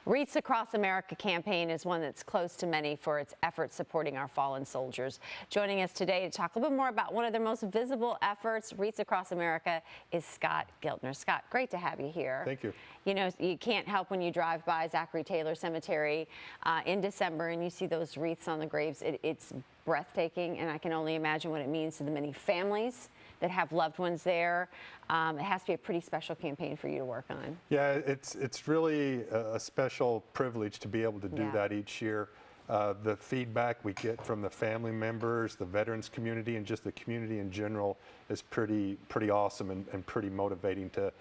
Wreaths Across America campaign is one that's close to many for its efforts supporting our fallen soldiers. Joining us today to talk a little bit more about one of their most visible efforts, Wreaths Across America, is Scott Giltner. Scott, great to have you here. Thank you. You know, you can't help when you drive by Zachary Taylor Cemetery in December and you see those wreaths on the graves. It's breathtaking, and I can only imagine what it means to the many families that have loved ones there. It has to be a pretty special campaign for you to work on. Yeah, it's really a special privilege to be able to do that each year. The feedback we get from the family members, the veterans community, and just the community in general is pretty awesome and pretty motivating to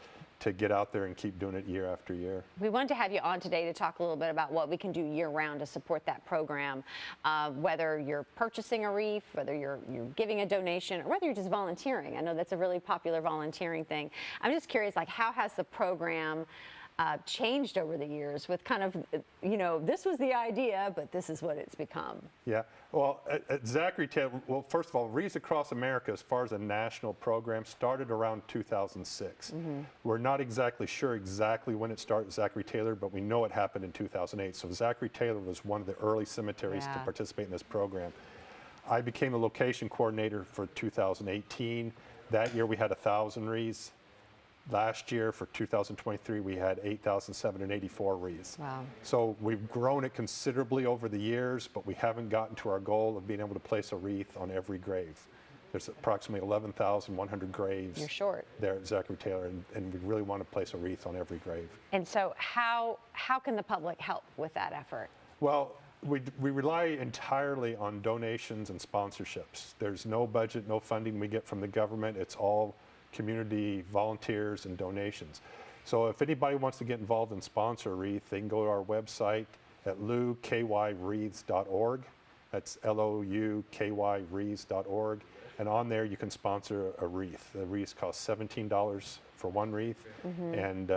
get out there and keep doing it year after year. We wanted to have you on today to talk a little bit about what we can do year-round to support that program, whether you're purchasing a wreath, whether you're giving a donation, or whether you're just volunteering. I know that's a really popular volunteering thing. I'm just curious, like, how has the program changed over the years with kind of, you know, this was the idea, but this is what it's become? Yeah, well, at Zachary Taylor, well, first of all, Wreaths Across America, as far as a national program, started around 2006. We're not exactly sure when it started at Zachary Taylor, but we know it happened in 2008. So Zachary Taylor was one of the early cemeteries to participate in this program. I became the location coordinator for 2018. That year we had 1,000 wreaths. Last year, for 2023, we had 8,784 wreaths. Wow. So we've grown it considerably over the years, but we haven't gotten to our goal of being able to place a wreath on every grave. There's approximately 11,100 graves. You're short. There at Zachary Taylor, and we really want to place a wreath on every grave. And so how can the public help with that effort? Well, we rely entirely on donations and sponsorships. There's no budget, no funding we get from the government. It's all community volunteers and donations. So if anybody wants to get involved and sponsor a wreath, they can go to our website at loukywreaths.org. That's LOUKYWreaths.org. And on there you can sponsor a wreath. The wreaths cost $17 for one wreath. And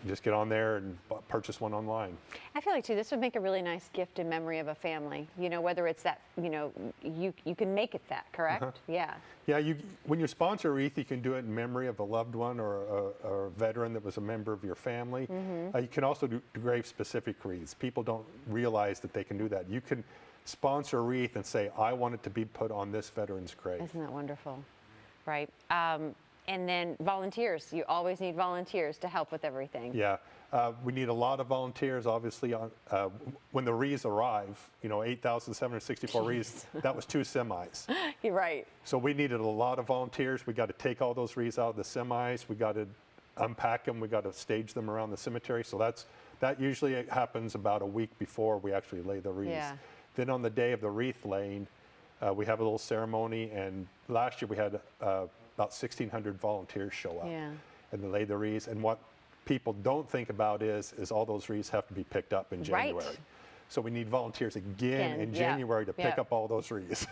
just get on there and purchase one online. I feel like, too, this would make a really nice gift in memory of a family. You know, whether it's that, you know, you can make it that, correct? Yeah. Yeah, when you sponsor a wreath, you can do it in memory of a loved one or a veteran that was a member of your family. You can also do grave-specific wreaths. People don't realize that they can do that. You can sponsor a wreath and say, I want it to be put on this veteran's grave. Isn't that wonderful? Right. And then volunteers. You always need volunteers to help with everything. Yeah, we need a lot of volunteers. Obviously, when the wreaths arrive, you know, 8,764 wreaths, that was 2 semis. You're right. So we needed a lot of volunteers. We got to take all those wreaths out of the semis. We got to unpack them. We got to stage them around the cemetery. So that usually happens about a week before we actually lay the wreaths. Yeah. Then on the day of the wreath laying, we have a little ceremony. And last year we had about 1,600 volunteers show up and they lay the wreaths. And what people don't think about is all those wreaths have to be picked up in January. Right. So we need volunteers again in January to pick up all those wreaths.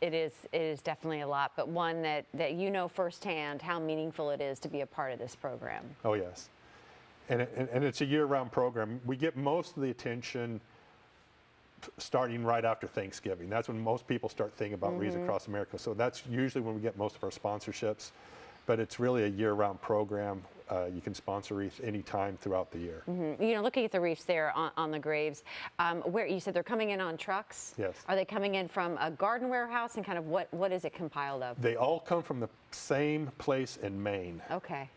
It is definitely a lot, but one that you know firsthand how meaningful it is to be a part of this program. Oh, yes. And it's a year-round program. We get most of the attention starting right after Thanksgiving. That's when most people start thinking about Wreaths Across America. So that's usually when we get most of our sponsorships. But it's really a year-round program. You can sponsor wreaths anytime throughout the year. You know, looking at the wreaths there on the graves, where you said they're coming in on trucks? Yes. Are they coming in from a garden warehouse, and kind of what is it compiled of? They all come from the same place in Maine. Okay.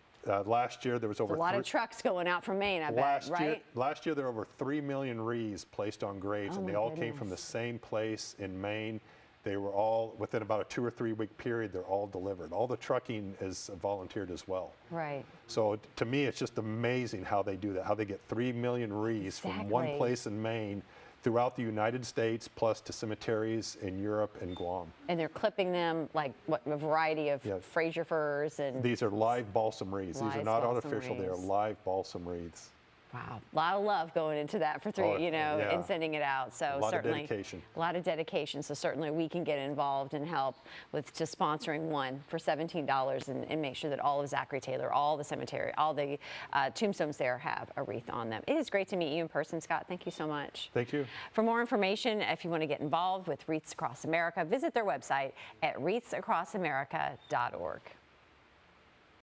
Last year there was over a lot of trucks going out from Maine, I bet, right? Last year there were over 3 million wreaths placed on graves, and they all came from the same place in Maine. They were all, within about a 2 or 3 week period, they're all delivered. All the trucking is volunteered as well. Right. So to me, it's just amazing how they do that, how they get 3 million wreaths from one place in Maine throughout the United States, plus to cemeteries in Europe and Guam. And they're clipping them like what, a variety of Fraser firs and... These are live balsam wreaths. These are not artificial, they are live balsam wreaths. Wow, a lot of love going into that for and sending it out. So certainly a lot of dedication. So certainly we can get involved and help with just sponsoring one for $17 and make sure that all of Zachary Taylor, all the cemetery, all the tombstones there have a wreath on them. It is great to meet you in person, Scott. Thank you so much. Thank you. For more information, if you want to get involved with Wreaths Across America, visit their website at wreathsacrossamerica.org.